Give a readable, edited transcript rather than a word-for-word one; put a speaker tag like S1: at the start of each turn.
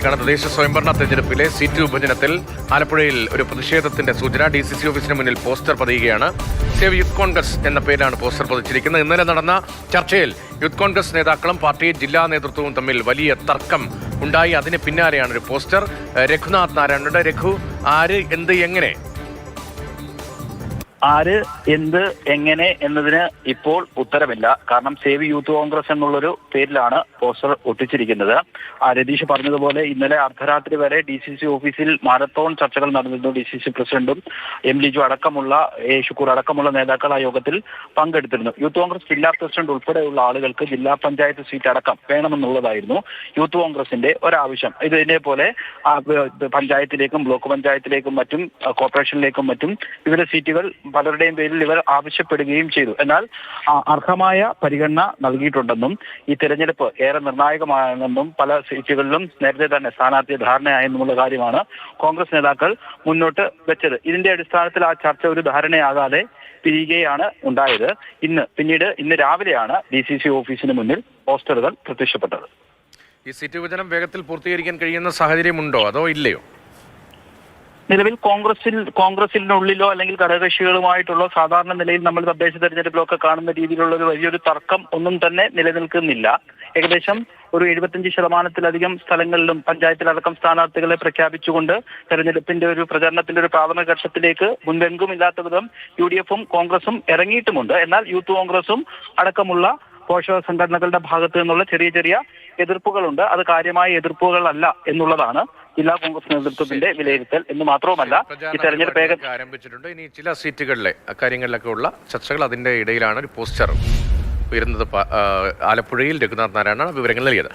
S1: തദ്ദേശ സ്വയംഭരണ തെരഞ്ഞെടുപ്പിലെ സീറ്റ് വിഭജനത്തിൽ ആലപ്പുഴയിൽ ഒരു പ്രതിഷേധത്തിന്റെ സൂചന. DCC ഓഫീസിന് മുന്നിൽ പോസ്റ്റർ പതിയുകയാണ്. സേവ് യൂത്ത് കോൺഗ്രസ് എന്ന പേരിലാണ് പോസ്റ്റർ പതിച്ചിരിക്കുന്നത്. ഇന്നലെ നടന്ന ചർച്ചയിൽ യൂത്ത് കോൺഗ്രസ് നേതാക്കളും പാർട്ടി ജില്ലാ നേതൃത്വവും തമ്മിൽ വലിയ തർക്കം ഉണ്ടായി. അതിന് പിന്നാലെയാണ് ഒരു പോസ്റ്റർ. രഘുനാഥ് നാരായണനുടെ. രഘു, ആര്, എന്ത്, എങ്ങനെ?
S2: ആര്, എന്ത്, എങ്ങനെ എന്നതിന് ഇപ്പോൾ ഉത്തരമില്ല. കാരണം സേവ് യൂത്ത് കോൺഗ്രസ് എന്നുള്ളൊരു പേരിലാണ് പോസ്റ്റർ ഒട്ടിച്ചിരിക്കുന്നത്. രതീഷ് പറഞ്ഞതുപോലെ ഇന്നലെ അർദ്ധരാത്രി വരെ DCC ഓഫീസിൽ മാരത്തോൺ ചർച്ചകൾ നടന്നിരുന്നു. DCC പ്രസിഡന്റും ലിജു അടക്കമുള്ള ഷുക്കൂർ അടക്കമുള്ള നേതാക്കൾ ആ യോഗത്തിൽ പങ്കെടുത്തിരുന്നു. യൂത്ത് കോൺഗ്രസ് ജില്ലാ പ്രസിഡന്റ് ഉൾപ്പെടെയുള്ള ആളുകൾക്ക് ജില്ലാ പഞ്ചായത്ത് സീറ്റ് അടക്കം വേണമെന്നുള്ളതായിരുന്നു യൂത്ത് കോൺഗ്രസിന്റെ ഒരാവശ്യം. ഇതിനെ പോലെ പഞ്ചായത്തിലേക്കും ബ്ലോക്ക് പഞ്ചായത്തിലേക്കും മറ്റും കോർപ്പറേഷനിലേക്കും മറ്റും വിവിധ സീറ്റുകൾ പലരുടെയും പേരിൽ ഇവർ ആവശ്യപ്പെടുകയും ചെയ്തു. എന്നാൽ അർഹമായ പരിഗണന നൽകിയിട്ടുണ്ടെന്നും ഈ തെരഞ്ഞെടുപ്പ് ഏറെ നിർണായകമാണെന്നും പല സീറ്റുകളിലും നേരത്തെ തന്നെ സ്ഥാനാർത്ഥി ധാരണയായെന്നുമുള്ള കാര്യമാണ് കോൺഗ്രസ് നേതാക്കൾ മുന്നോട്ട് വെച്ചത്. ഇതിന്റെ അടിസ്ഥാനത്തിൽ ആ ചർച്ച ഒരു ധാരണയാകാതെ പിരിയുകയാണ് ഉണ്ടായത്. ഇന്ന് രാവിലെയാണ് DCC ഓഫീസിന് മുന്നിൽ പോസ്റ്ററുകൾ പ്രത്യക്ഷപ്പെട്ടത്.
S1: ഈ സീറ്റ് വിഭജനം വേഗത്തിൽ പൂർത്തീകരിക്കാൻ കഴിയുന്ന സാഹചര്യമുണ്ടോ അതോ ഇല്ലയോ?
S2: നിലവിൽ കോൺഗ്രസിനുള്ളിലോ അല്ലെങ്കിൽ ഘടകകക്ഷികളുമായിട്ടുള്ള സാധാരണ നിലയിൽ നമ്മൾ തദ്ദേശ തെരഞ്ഞെടുപ്പിലൊക്കെ കാണുന്ന രീതിയിലുള്ള ഒരു വലിയൊരു തർക്കം ഒന്നും തന്നെ നിലനിൽക്കുന്നില്ല. ഏകദേശം ഒരു 75% സ്ഥലങ്ങളിലും പഞ്ചായത്തിലടക്കം സ്ഥാനാർത്ഥികളെ പ്രഖ്യാപിച്ചുകൊണ്ട് തെരഞ്ഞെടുപ്പിന്റെ ഒരു പ്രചരണത്തിന്റെ ഒരു പ്രാഥമിക ഘട്ടത്തിലേക്ക് മുൻപെങ്കും ഇല്ലാത്ത വിധം UDF-ഉം കോൺഗ്രസും ഇറങ്ങിയിട്ടുമുണ്ട്. എന്നാൽ യൂത്ത് കോൺഗ്രസും അടക്കമുള്ള പോഷക സംഘടനകളുടെ ഭാഗത്തു നിന്നുള്ള ചെറിയ എതിർപ്പുകളുണ്ട്. അത് കാര്യമായ എതിർപ്പുകളല്ല എന്നുള്ളതാണ് ജില്ലാ കോൺഗ്രസ് നേതൃത്വത്തിന്റെ വിലയിരുത്തൽ. എന്ന് മാത്രവുമല്ല, ഈ തെരഞ്ഞെടുപ്പ്
S1: ആരംഭിച്ചിട്ടുണ്ട്. ഇനി ചില സീറ്റുകളിലെ കാര്യങ്ങളിലൊക്കെ ഉള്ള ചർച്ചകൾ, അതിന്റെ ഇടയിലാണ് ഒരു പോസ്റ്റർ ഉയരുന്നത്. ആലപ്പുഴയിൽ രഘുനാഥ് നാരായണനാണ് വിവരങ്ങൾ നൽകിയത്.